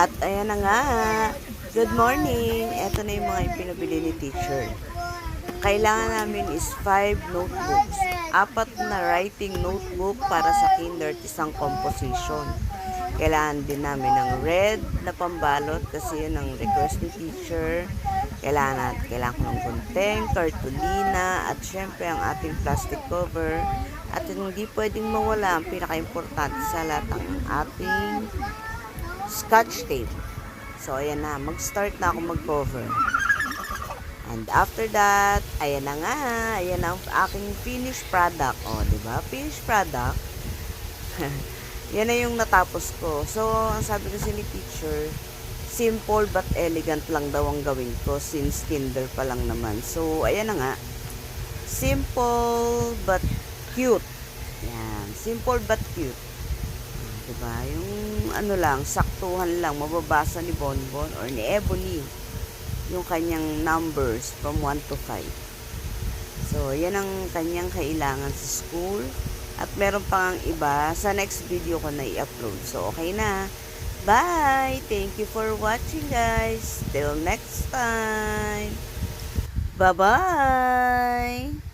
At ayan na nga, good morning. Ito na yung mga ipinabili ni teacher. Kailangan namin is 5 notebooks. 4 na writing notebook para sa kinder, isang composition. Kailangan din namin ng red na pambalot kasi yun ang request ni teacher. Kailangan ko ng gunting, cartolina, at syempre ang ating plastic cover. At hindi pwedeng mawala ang pinaka-importante sa lahat ang ating scotch tape. So, ayan na. Mag-start na ako mag-cover. And after that, ayan na nga. Ayan ang aking finished product. O, diba? Finished product. Yan na yung natapos ko. So, ang sabi kasi ni teacher, simple but elegant lang daw ang gawin ko since kinder pa lang naman. So, ayan na nga. Simple but cute. Yan. Simple but cute. Diba? Yung ano lang, saktuhan lang, mababasa ni Bonbon or ni Ebony yung kanyang numbers from 1 to 5. So, yan ang kanyang kailangan sa school. At meron pang iba sa next video ko na i-upload. So, okay na. Bye! Thank you for watching, guys. Till next time. Bye-bye!